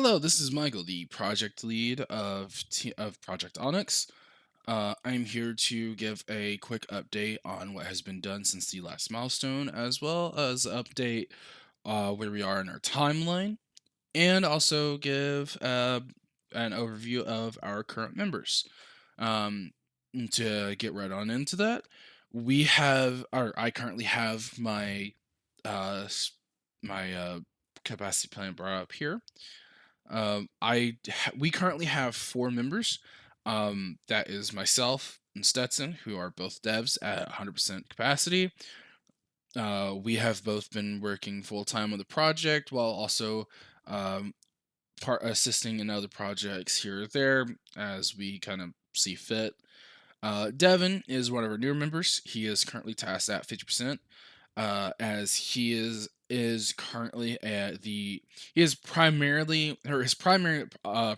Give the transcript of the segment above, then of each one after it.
Hello, this is Michael, the project lead of Project Onyx. I'm here to give a quick update on what has been done since the last milestone, as well as update where we are in our timeline, and also give an overview of our current members. Um, to get right on into that, I currently have uh, s- my capacity plan brought up here. We currently have four members. That is myself and Stetson, who are both devs at 100% capacity. We have both been working full time on the project while also um, assisting in other projects here or there as we kind of see fit. Devin is one of our newer members. He is currently tasked at 50%, as he is currently at the he is primarily or his primary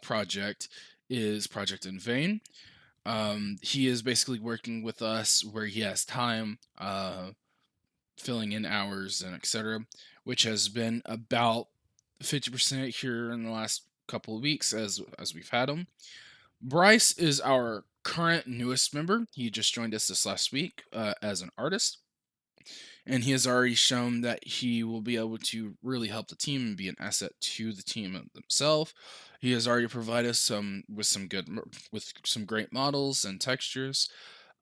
project is Project in Vain. He is basically working with us where he has time, filling in hours and etc., which has been about 50% here in the last couple of weeks as we've had him. Bryce is our current newest member. He just joined us this last week as an artist, and he has already shown that he will be able to really help the team and be an asset to the team themselves. He has already provided us with some great models and textures,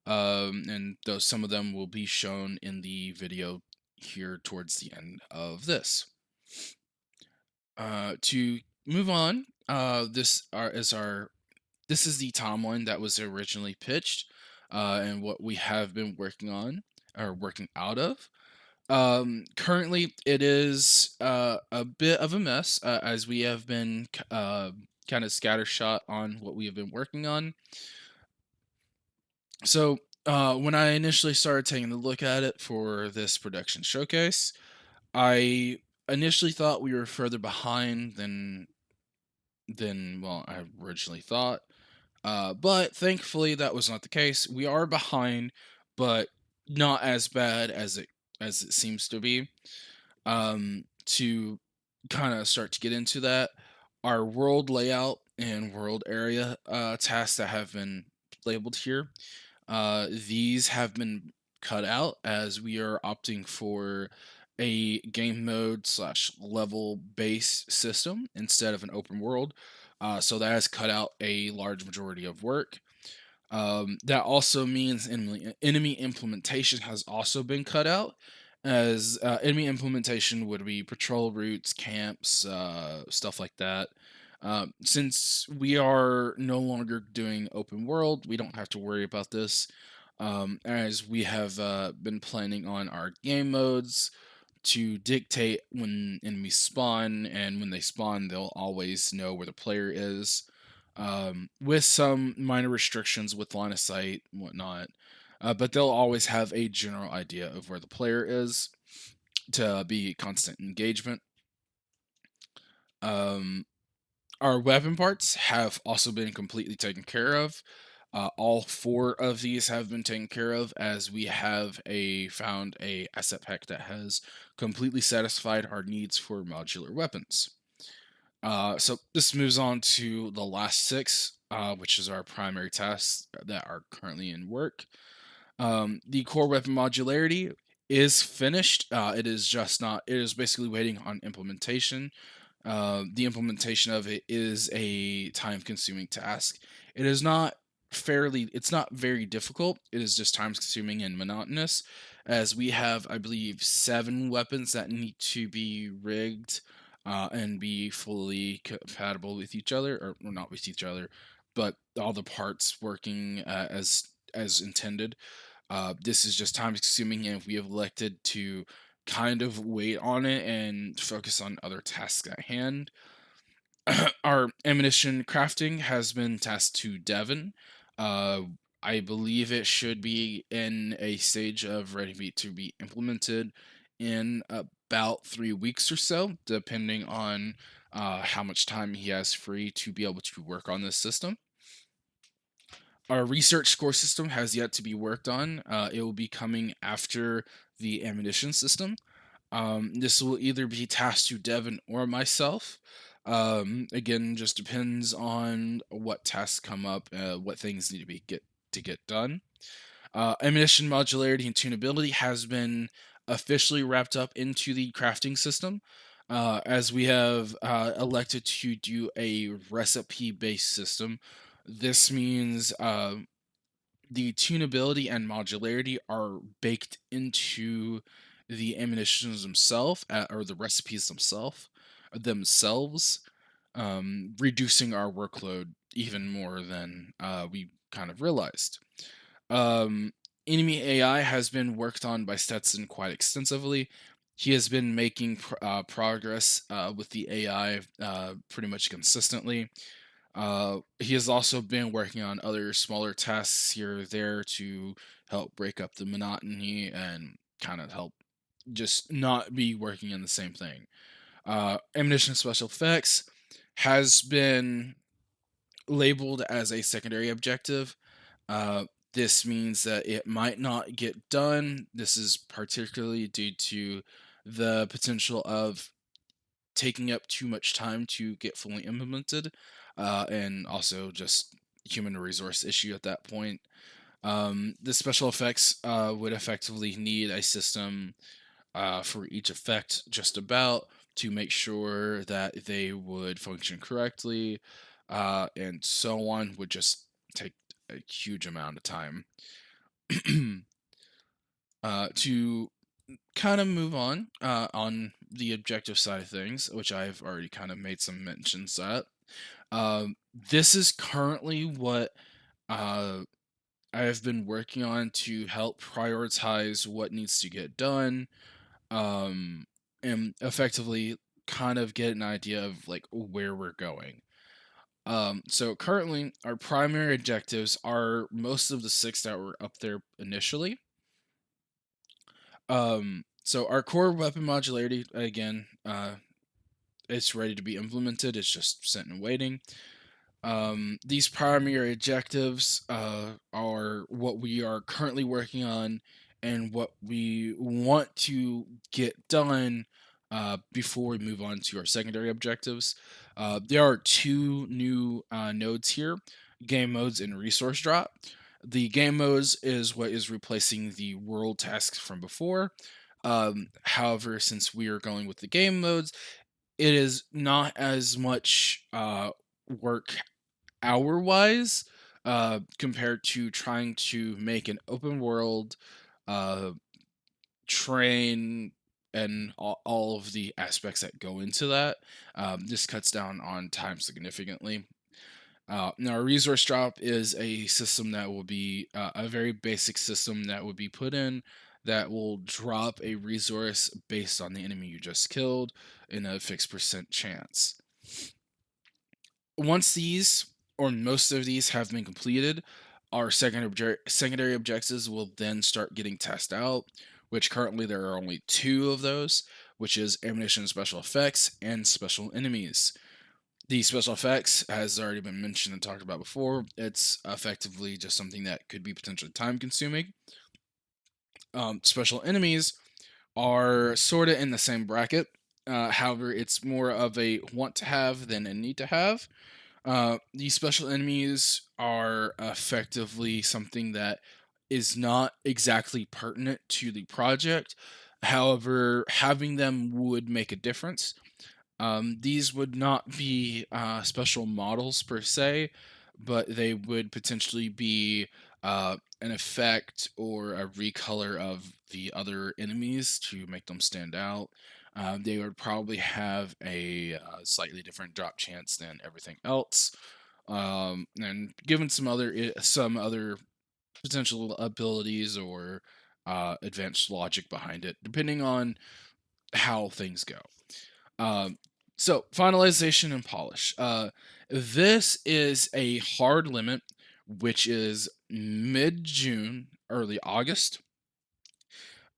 and those some of them will be shown in the video here towards the end of this. To move on, this is the timeline that was originally pitched, and what we have been working on or working out of. Currently, it is a bit of a mess, as we have been kind of scattershot on what we have been working on. So, when I initially started taking a look at it for this production showcase, I initially thought we were further behind than well I originally thought. But thankfully, that was not the case. We are behind, but not as bad as it seems to be. To kind of start to get into that, our world layout and world area tasks that have been labeled here, these have been cut out as we are opting for a game mode slash level based system instead of an open world. So that has cut out a large majority of work. That also means enemy implementation has also been cut out, as enemy implementation would be patrol routes, camps, stuff like that. Since we are no longer doing open world, we don't have to worry about this, as we have been planning on our game modes to dictate when enemies spawn, and when they spawn, they'll always know where the player is, with some minor restrictions with line of sight and whatnot. But they'll always have a general idea of where the player is to be constant engagement. Um, our weapon parts have also been completely taken care of. All four of these have been taken care of, as we have found a asset pack that has completely satisfied our needs for modular weapons. So this moves on to the last six, which is our primary tasks that are currently in work. The core weapon modularity is finished. It is just not. It is basically waiting on implementation. The implementation of it is a time-consuming task. It is not fairly. It's not very difficult. It is just time-consuming and monotonous, as we have, I believe, 7 weapons that need to be rigged and be fully compatible with each other, or well, not with each other, but all the parts working as intended. This is just time consuming, and we have elected to kind of wait on it and focus on other tasks at hand. Our ammunition crafting has been tasked to Devon. Uh, I believe it should be in a stage of ready to be implemented in about 3 weeks or so, depending on how much time he has free to be able to work on this system. Our research score system has yet to be worked on. It will be coming after the ammunition system. This will either be tasked to Devin or myself. Again, just depends on what tasks come up, what things need to be get done. Ammunition modularity and tunability has been officially wrapped up into the crafting system, as we have elected to do a recipe-based system. This means the tunability and modularity are baked into the ammunitions themselves, or the recipes themselves, reducing our workload even more than we kind of realized. Um, Enemy AI has been worked on by Stetson quite extensively. He has been making progress with the AI pretty much consistently. He has also been working on other smaller tasks here or there to help break up the monotony and kind of help just not be working in the same thing. Ammunition special effects has been labeled as a secondary objective. uh, this means that it might not get done. This is particularly due to the potential of taking up too much time to get fully implemented, and also just human resource issue at that point. The special effects would effectively need a system for each effect, just about, to make sure that they would function correctly, and so on, would just take a huge amount of time. To kind of move on the objective side of things, which I've already kind of made some mentions at. This is currently what uh, I have been working on to help prioritize what needs to get done, um, and effectively kind of get an idea of like where we're going. So currently, our primary objectives are most of the six that were up there initially. So our core weapon modularity, again, it's ready to be implemented. It's just sitting and waiting. These primary objectives are what we are currently working on and what we want to get done before we move on to our secondary objectives. There are two new nodes here: game modes and resource drop. The game modes is what is replacing the world tasks from before. However, since we are going with the game modes, it is not as much work hour wise, compared to trying to make an open world, uh, train, and all of the aspects that go into that. This cuts down on time significantly. Now, a resource drop is a system that will be a very basic system that would be put in that will drop a resource based on the enemy you just killed in a fixed percent chance. Once these, or most of these, have been completed, our secondary objectives will then start getting tested out, which currently there are only two of those, which is ammunition special effects and special enemies. The special effects has already been mentioned and talked about before. It's effectively just something that could be potentially time consuming. Special enemies are sort of in the same bracket. However, it's more of a want to have than a need to have. These special enemies are effectively something that is not exactly pertinent to the project. However, having them would make a difference. These would not be special models per se, but they would potentially be an effect or a recolor of the other enemies to make them stand out. They would probably have a slightly different drop chance than everything else, and given some other potential abilities or advanced logic behind it, depending on how things go. Um, so finalization and polish. This is a hard limit, which is mid June, early August.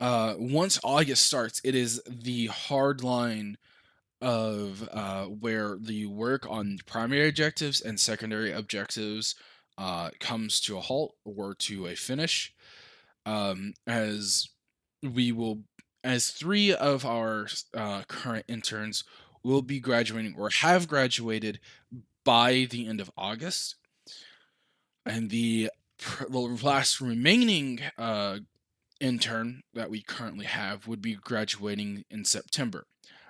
Once August starts, it is the hard line of where the work on primary objectives and secondary objectives comes to a halt or to a finish. As we will, as three of our current interns will be graduating or have graduated by the end of August, and the last remaining intern that we currently have would be graduating in September.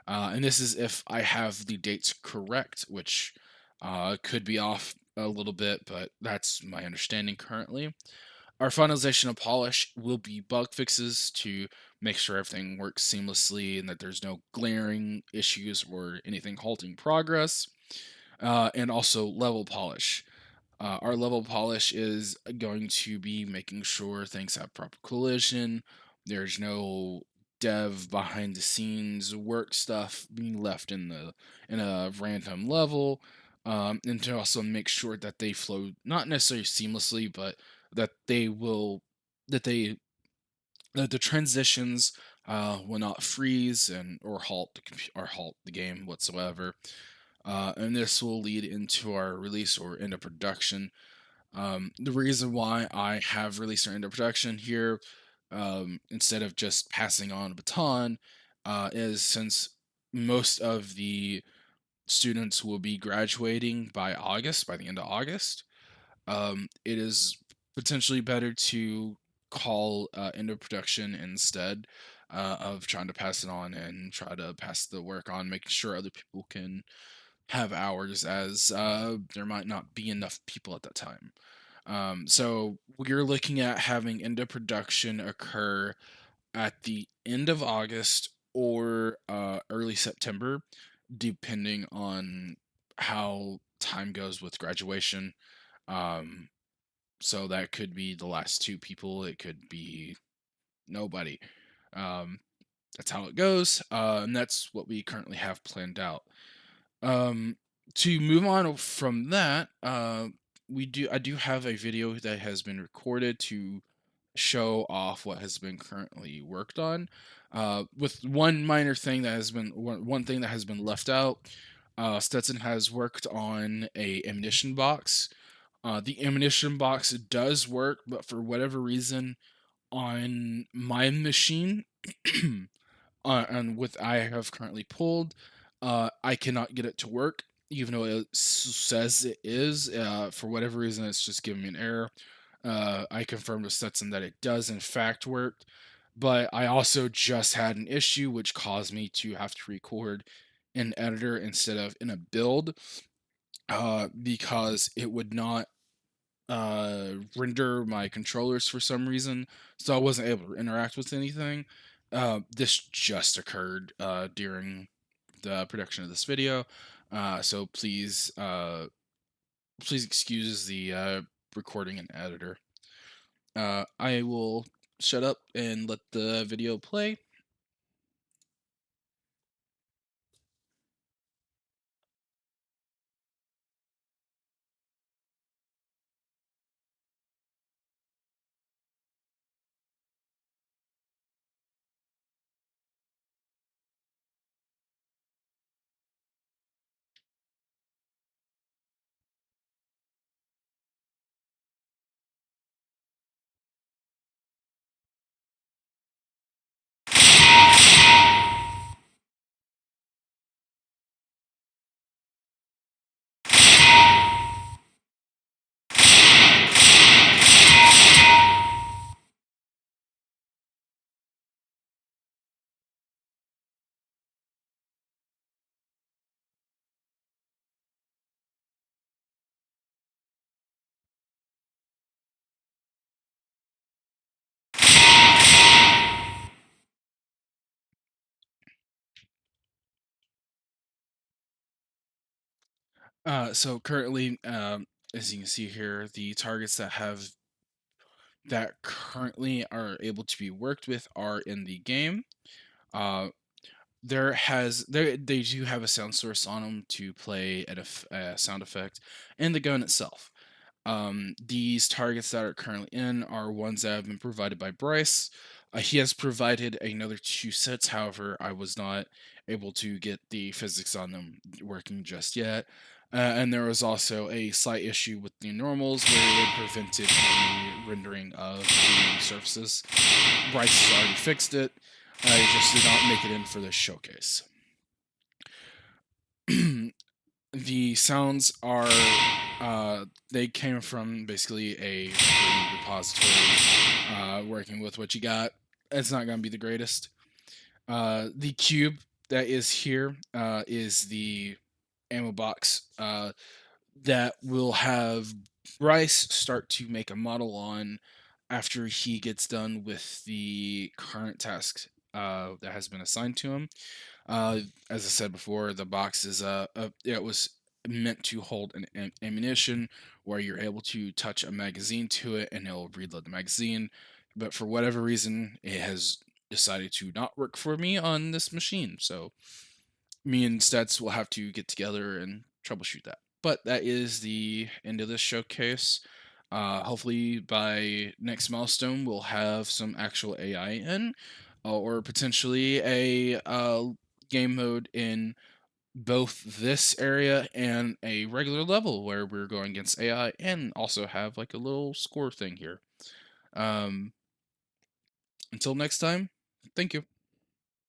And this is if I have the dates correct, which could be off a little bit, but that's my understanding currently. Our finalization of polish will be bug fixes to make sure everything works seamlessly and that there's no glaring issues or anything halting progress, and also level polish. Our level polish is going to be making sure things have proper collision. There's no dev behind the scenes work stuff being left in a random level, and to also make sure that they flow not necessarily seamlessly, but that they will that they that the transitions will not freeze and or halt the game whatsoever. And this will lead into our release or end of production. The reason why I have released our end of production here, instead of just passing on a baton, is since most of the students will be graduating by August, by the end of August, it is potentially better to call end of production instead of trying to pass it on and try to pass the work on, making sure other people can have hours as there might not be enough people at that time. So we're looking at having end of production occur at the end of August or early September, depending on how time goes with graduation. Um, so that could be the last two people. It could be nobody. Um, that's how it goes, and that's what we currently have planned out. Um, to move on from that, I do have a video that has been recorded to show off what has been currently worked on. With one minor thing that has been one thing that has been left out. Stetson has worked on a ammunition box. The ammunition box does work, but for whatever reason, on my machine, and with I have currently pulled, I cannot get it to work, even though it says it is. For whatever reason, it's just giving me an error. I confirmed with Stetson that it does in fact work, but I also just had an issue which caused me to have to record in editor instead of in a build, because it would not render my controllers for some reason, so I wasn't able to interact with anything. This just occurred during the production of this video, so please excuse the recording and editor. I will shut up and let the video play. So currently, as you can see here, the targets that currently are able to be worked with are in the game. Uh, they do have a sound source on them to play at a sound effect, and the gun itself. These targets that are currently in are ones that have been provided by Bryce. He has provided another two sets, however, I was not able to get the physics on them working just yet. And there was also a slight issue with the normals where it prevented the rendering of the surfaces. Bryce has already fixed it. I just did not make it in for this showcase. The sounds are they came from basically a free repository working with what you got. It's not going to be the greatest. The cube that is here is the ammo box that will have Bryce start to make a model on after he gets done with the current task that has been assigned to him. Uh, as I said before, the box is it was meant to hold an ammunition where you're able to touch a magazine to it and it'll reload the magazine. But for whatever reason, it has decided to not work for me on this machine. So me and Stats will have to get together and troubleshoot that. But that is the end of this showcase. Hopefully, by next milestone, we'll have some actual AI in, or potentially a game mode in both this area and a regular level where we're going against AI and also have like a little score thing here. Um, until next time, thank you.